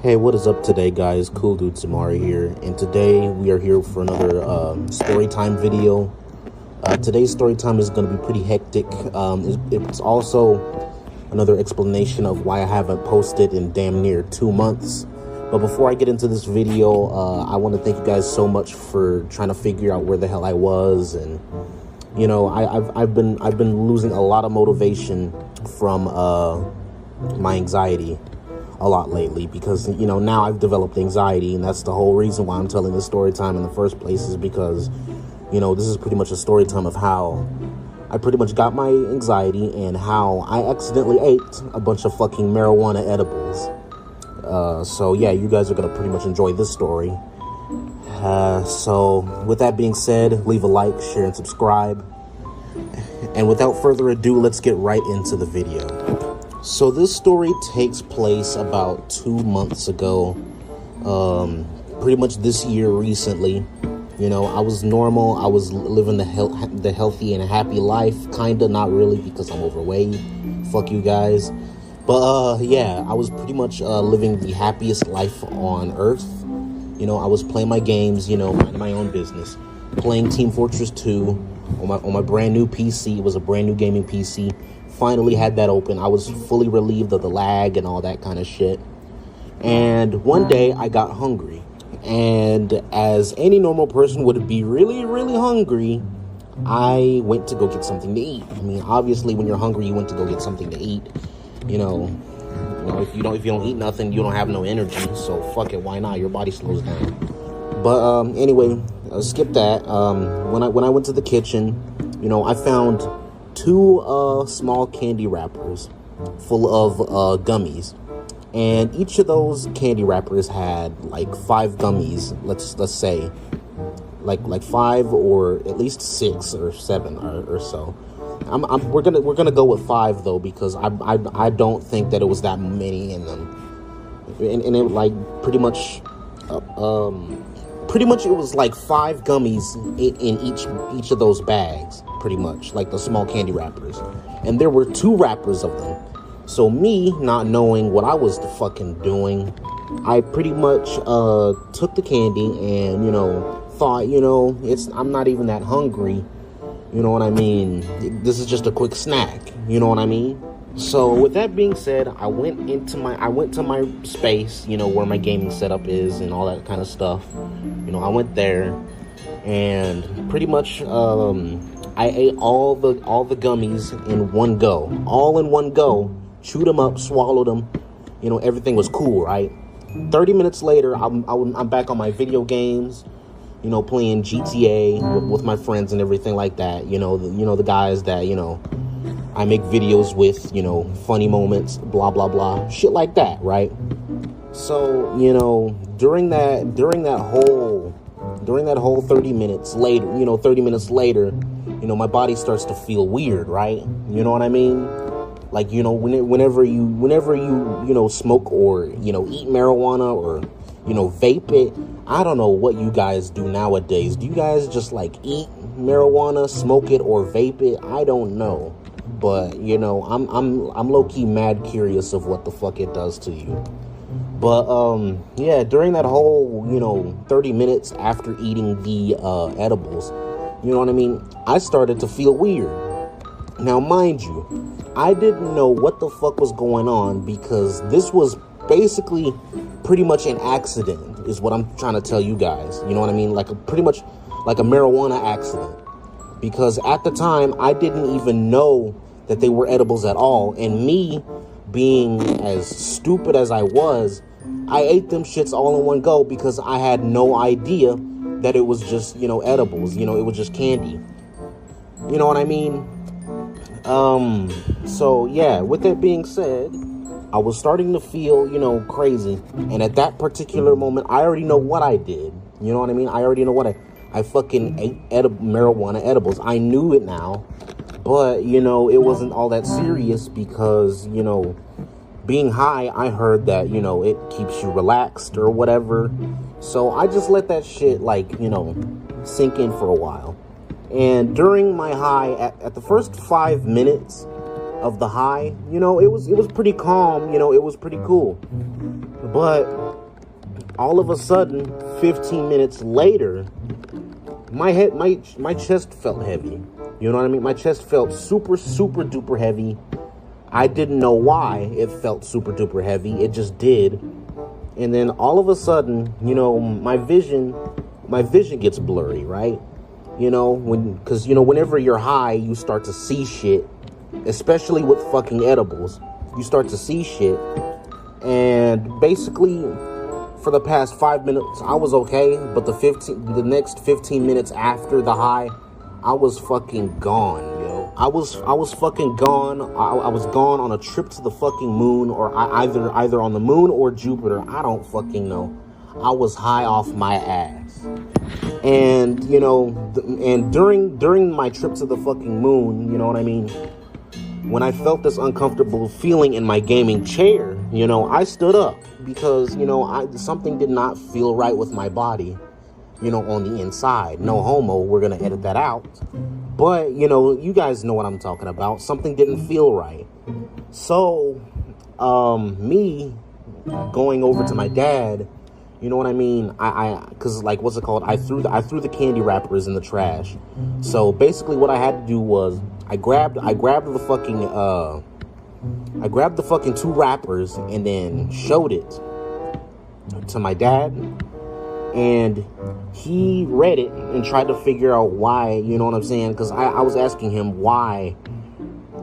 Hey, what is up today, guys? Cool Dude Samari here, and today we are here for another story time video. Today's story time is going to be pretty hectic. It's also another explanation of why I haven't posted in damn near 2 months. But before I get into this video, I want to thank you guys so much for trying to figure out where the hell I was, and you know, I've been losing a lot of motivation from my anxiety a lot lately, because you know, now I've developed anxiety, and that's the whole reason why I'm telling this story time in the first place, is because you know, this is pretty much a story time of how I pretty much got my anxiety and how I accidentally ate a bunch of fucking marijuana edibles. So yeah, you guys are gonna pretty much enjoy this story. So with that being said, leave a like, share, and subscribe. And without further ado, let's get right into the video. So this story takes place about 2 months ago, pretty much this year recently. You know, I was normal. I was living the healthy and happy life, kinda, not really, because I'm overweight. Fuck you guys. But yeah, I was pretty much living the happiest life on earth. You know, I was playing my games, you know, minding my own business, playing Team Fortress 2 on my brand new PC. It was a brand new gaming PC. Finally had that open. I was fully relieved of the lag and all that kind of shit. And one day I got hungry. And as any normal person would be really, really hungry, I went to go get something to eat. I mean, obviously when you're hungry, you went to go get something to eat. You know, if you don't eat nothing, you don't have no energy. So fuck it, why not? Your body slows down. But anyway, skip that. When I went to the kitchen, you know, I found 2 small candy wrappers full of gummies, and each of those candy wrappers had like 5 gummies. Let's say like 5 or at least 6 or 7 or so. We're gonna go with 5 though, because I don't think that it was that many in them, and it like pretty much it was like 5 gummies in each of those bags, pretty much, like the small candy wrappers. And there were 2 wrappers of them. So me, not knowing what I was fucking doing, I pretty much took the candy and, you know, thought, you know, I'm not even that hungry. You know what I mean? This is just a quick snack. You know what I mean? So with that being said, I went to my space, you know, where my gaming setup is and all that kind of stuff. You know, I went there and pretty much I ate all the gummies in one go. All in one go. Chewed them up, swallowed them. You know, everything was cool, right? 30 minutes later, I'm back on my video games, you know, playing GTA with my friends and everything like that. You know, the guys that, you know, I make videos with, you know, funny moments, blah, blah, blah, shit like that, right? So, you know, during that whole 30 minutes later, you know, my body starts to feel weird, right? You know what I mean? Like, you know, whenever you know, smoke or, you know, eat marijuana or, you know, vape it. I don't know what you guys do nowadays. Do you guys just like eat marijuana, smoke it, or vape it? I don't know. But, you know, I'm low-key mad curious of what the fuck it does to you. But, yeah, during that whole, you know, 30 minutes after eating the edibles, you know what I mean, I started to feel weird. Now, mind you, I didn't know what the fuck was going on, because this was basically pretty much an accident, is what I'm trying to tell you guys. You know what I mean? Pretty much like a marijuana accident. Because at the time, I didn't even know that they were edibles at all. And me, being as stupid as I was, I ate them shits all in one go, because I had no idea that it was just, you know, edibles. You know, it was just candy. You know what I mean? So yeah, with that being said, I was starting to feel, you know, crazy. And at that particular moment, I already know what I did. You know what I mean? I already know what I fucking ate marijuana edibles. I knew it now. But, you know, it wasn't all that serious, because, you know, being high, I heard that, you know, it keeps you relaxed or whatever. So I just let that shit, like, you know, sink in for a while. And during my high, at the first 5 minutes of the high, you know, it was pretty calm, you know, it was pretty cool. But all of a sudden, 15 minutes later, my chest felt heavy. You know what I mean? My chest felt super duper heavy. I didn't know why it felt super duper heavy. It just did. And then all of a sudden, you know, my vision gets blurry, right? You know, because, you know, whenever you're high, you start to see shit, especially with fucking edibles. You start to see shit. And basically, for the past 5 minutes, I was okay. But the next 15 minutes after the high, I was fucking gone, yo. I was fucking gone. I was gone on a trip to the fucking moon, or either on the moon or Jupiter. I don't fucking know. I was high off my ass. And, you know, and during my trip to the fucking moon, you know what I mean? When I felt this uncomfortable feeling in my gaming chair, you know, I stood up because, you know, something did not feel right with my body, you know, on the inside. No homo, we're going to edit that out. But, you know, you guys know what I'm talking about. Something didn't feel right. So, me going over to my dad, you know what I mean? Cause like, what's it called? I threw the candy wrappers in the trash. So basically what I had to do was I grabbed the fucking 2 wrappers and then showed it to my dad. And he read it and tried to figure out why, you know what I'm saying? Because I was asking him why,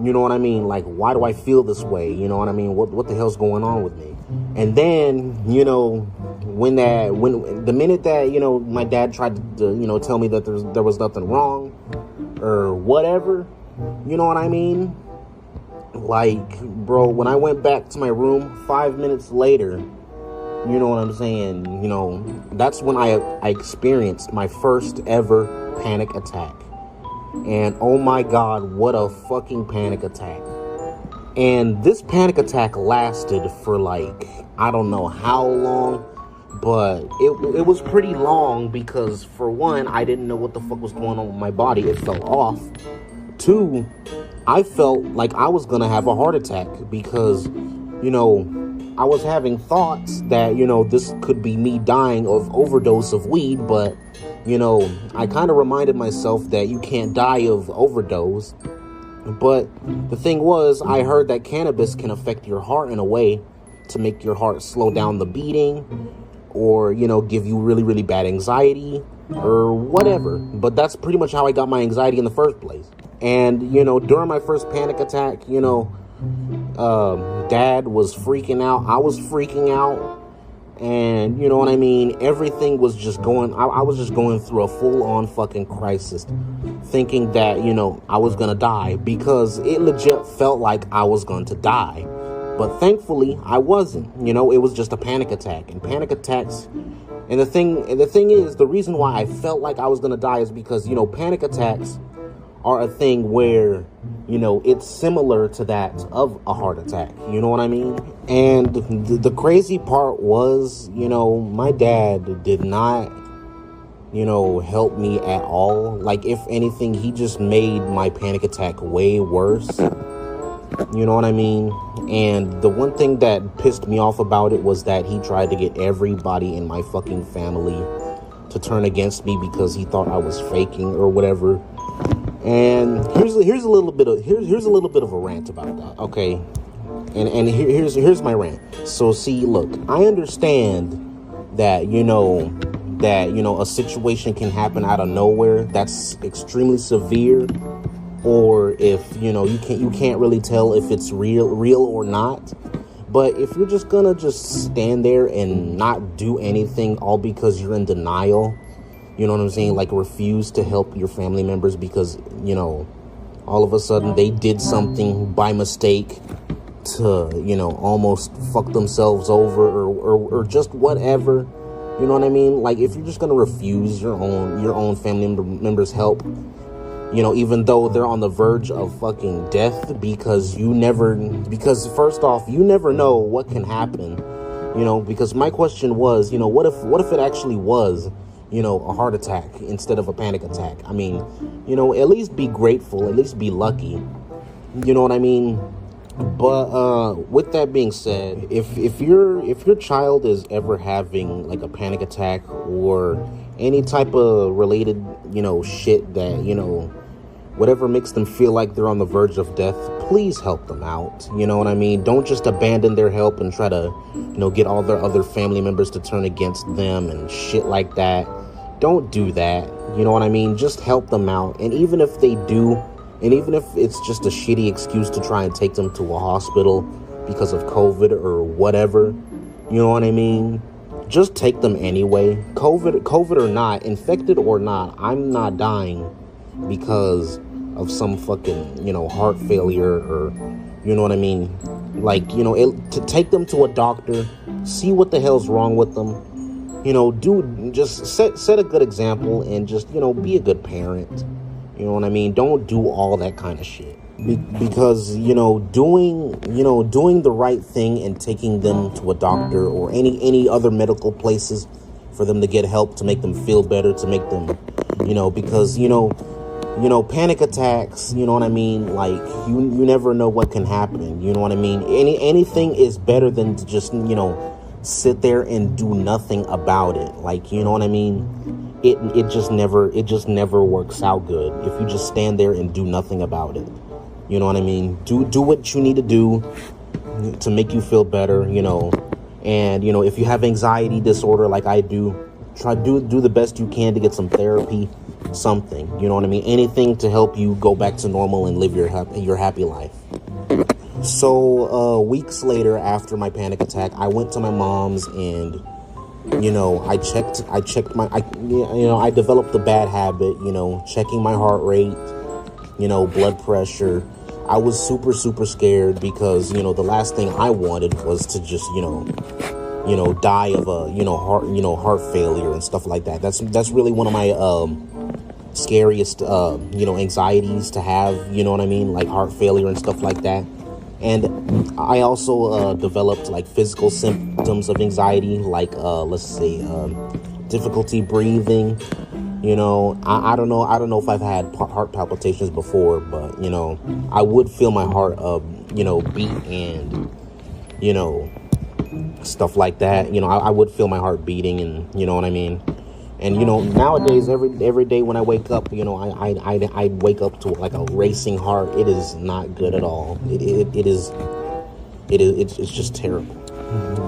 you know what I mean? Like, why do I feel this way? You know what I mean? What the hell's going on with me? And then, you know, when the minute that, you know, my dad tried to, you know, tell me that there was nothing wrong or whatever, you know what I mean? Like, bro, when I went back to my room 5 minutes later, you know what I'm saying? You know, that's when I experienced my first ever panic attack. And oh my God, what a fucking panic attack. And this panic attack lasted for like, I don't know how long, but it was pretty long because, for one, I didn't know what the fuck was going on with my body. It felt off. 2, I felt like I was gonna have a heart attack because, you know, I was having thoughts that, you know, this could be me dying of overdose of weed, but, you know, I kind of reminded myself that you can't die of overdose. But the thing was, I heard that cannabis can affect your heart in a way to make your heart slow down the beating, or, you know, give you really, really bad anxiety or whatever. But that's pretty much how I got my anxiety in the first place. And, you know, during my first panic attack, you know, Dad was freaking out. I was freaking out. And, you know what I mean? Everything was just going, I was just going through a full-on fucking crisis, thinking that, you know, I was going to die, because it legit felt like I was going to die. But thankfully, I wasn't. You know, it was just a panic attack. And panic attacks, and the thing is, the reason why I felt like I was going to die is because, you know, panic attacks are a thing where, you know, it's similar to that of a heart attack. You know what I mean? And the crazy part was, you know, my dad did not, you know, help me at all. Like, if anything, he just made my panic attack way worse. You know what I mean? And the one thing that pissed me off about it was that he tried to get everybody in my fucking family to turn against me because he thought I was faking or whatever. And here's a little bit of a rant about that, okay? And here's my rant. So see, look, I understand that, you know, a situation can happen out of nowhere that's extremely severe, or if, you know, you can't really tell if it's real or not. But if you're just gonna just stand there and not do anything, all because you're in denial, you know what I'm saying? Like, refuse to help your family members because, you know, all of a sudden they did something by mistake to, you know, almost fuck themselves over or just whatever. You know what I mean? Like, if you're just gonna refuse your own family members' help, you know, even though they're on the verge of fucking death, because first off, you never know what can happen. You know, because my question was, you know, what if it actually was, you know, a heart attack instead of a panic attack? I mean, you know, at least be grateful, at least be lucky. You know what I mean? But with that being said, if your child is ever having like a panic attack or any type of related, shit that, whatever makes them feel like they're on the verge of death, please help them out. You know what I mean? Don't just abandon their help and try to, get all their other family members to turn against them and shit like that. Don't do that. You know what I mean? Just help them out. And even if they do, and even if it's just a shitty excuse to try and take them to a hospital because of COVID or whatever, you know what I mean? Just take them anyway. COVID or not, infected or not, I'm not dying because of some fucking, heart failure or, you know what I mean? Like, to take them to a doctor, see what the hell's wrong with them. Just set a good example and just, be a good parent. You know what I mean? Don't do all that kind of shit. Because, doing the right thing and taking them to a doctor or any other medical places for them to get help, to make them feel better, to make them, because, panic attacks, you know what I mean? Like, you never know what can happen. You know what I mean? Anything is better than to just, sit there and do nothing about it. Like, you know what I mean? It just never works out good if you just stand there and do nothing about it. You know what I mean? Do what you need to do to make you feel better, and if you have anxiety disorder like I do, do the best you can to get some therapy, something, you know what I mean? Anything to help you go back to normal and live your happy life. So weeks later, after my panic attack, I went to my mom's and I checked I developed the bad habit, checking my heart rate, blood pressure. I was super, super scared because, the last thing I wanted was to just, die of a, heart failure and stuff like that. That's really one of my, scariest, anxieties to have, you know what I mean? Like heart failure and stuff like that. And I also developed like physical symptoms of anxiety, like let's say difficulty breathing. I don't know if I've had heart palpitations before, but I would feel my heart beat and stuff like that. I would feel my heart beating, and you know what I mean. And nowadays, every day when I wake up, I wake up to like a racing heart. It is not good at all. It's just terrible.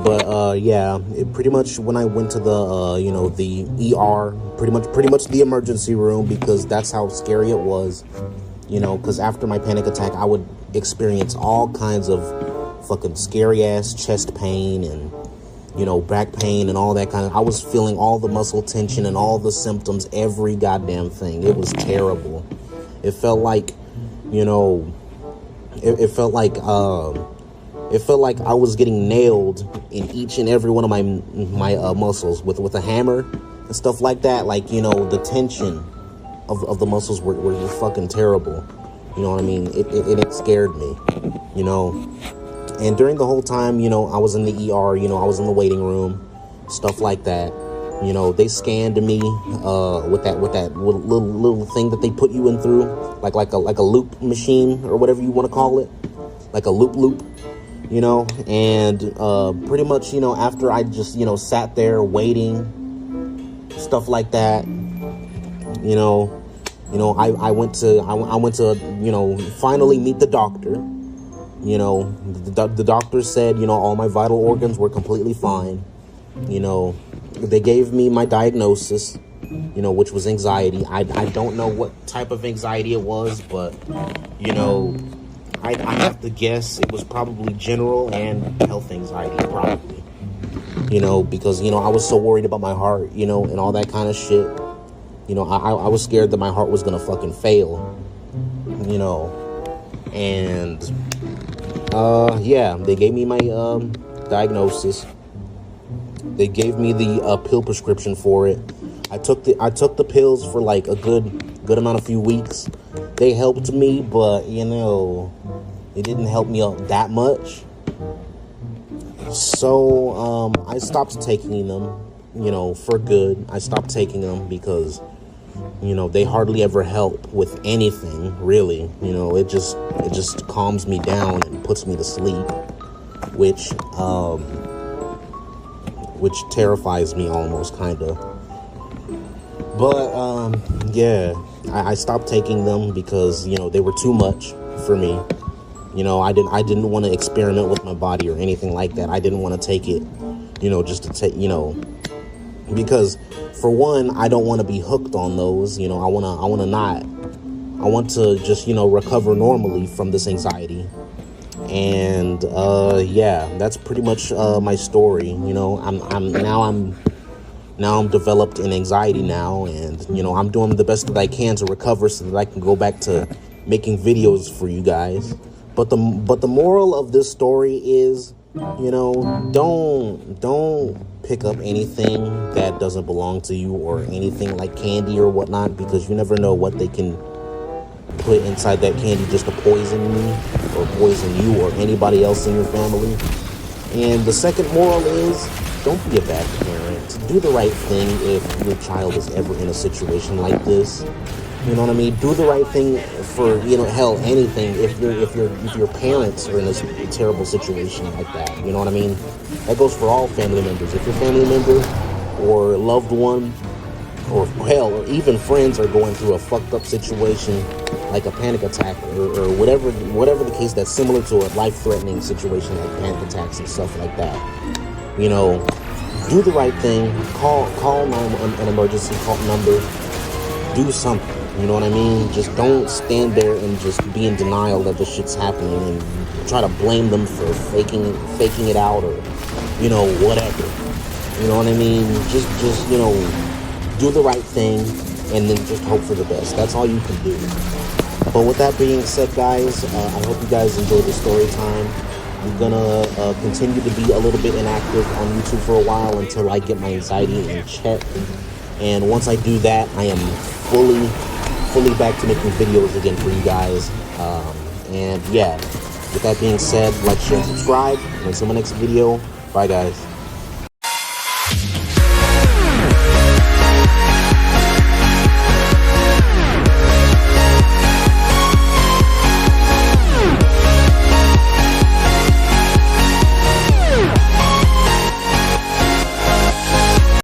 But yeah, pretty much when I went to the the ER, pretty much the emergency room, because that's how scary it was. Because after my panic attack, I would experience all kinds of fucking scary ass chest pain and back pain and all that kind of. I was feeling all the muscle tension and all the symptoms, every goddamn thing. It was terrible. It felt like, it felt like I was getting nailed in each and every one of my muscles with a hammer and stuff like that. Like, the tension of the muscles were fucking terrible. You know what I mean? It scared me, And during the whole time, I was in the ER, I was in the waiting room, stuff like that. They scanned me with that little thing that they put you in through, like a loop machine or whatever you want to call it, like a loop. And pretty much, after I just, sat there waiting, stuff like that, I went to finally meet the doctor. The doctor said, all my vital organs were completely fine. They gave me my diagnosis, which was anxiety. I don't know what type of anxiety it was, but, I have to guess it was probably general and health anxiety, probably. Because, I was so worried about my heart, and all that kind of shit. I was scared that my heart was going to fucking fail, and, yeah, they gave me my, diagnosis. They gave me the, pill prescription for it. I took the pills for like a good amount of few weeks. They helped me, but, it didn't help me out that much. So, I stopped taking them, for good. I stopped taking them because, You know, they hardly ever help with anything, really. You know, it just calms me down and puts me to sleep, which terrifies me almost, kind of. But yeah, I stopped taking them because, you know, they were too much for me. You know, I didn't want to experiment with my body or anything like that. I didn't want to take it, you know, just to take, you know, because for one, I don't want to be hooked on those. You know, I want to just, you know, recover normally from this anxiety. And yeah, that's pretty much my story. You know, I'm developed in anxiety now, and, you know, I'm doing the best that I can to recover so that I can go back to making videos for you guys. But the moral of this story is, you know, don't pick up anything that doesn't belong to you, or anything like candy or whatnot, because you never know what they can put inside that candy just to poison me or poison you or anybody else in your family. And the second moral is, don't be a bad parent. Do the right thing if your child is ever in a situation like this. You know what I mean? Do the right thing for, you know, hell, anything. If your parents are in this terrible situation like that, you know what I mean? That goes for all family members. If your family member or loved one, or hell, or even friends are going through a fucked up situation like a panic attack or whatever the case that's similar to a life-threatening situation like panic attacks and stuff like that, you know, do the right thing. Call an emergency call number. Do something. You know what I mean? Just don't stand there and just be in denial that this shit's happening and try to blame them for faking it out, or, you know, whatever. You know what I mean? Just you know, do the right thing and then just hope for the best. That's all you can do. But with that being said, guys, I hope you guys enjoyed the story time. I'm gonna continue to be a little bit inactive on YouTube for a while until I get my anxiety in check. And once I do that, I am fully back to making videos again for you guys. And yeah, with that being said, like, share, and subscribe. And until my next video, bye guys.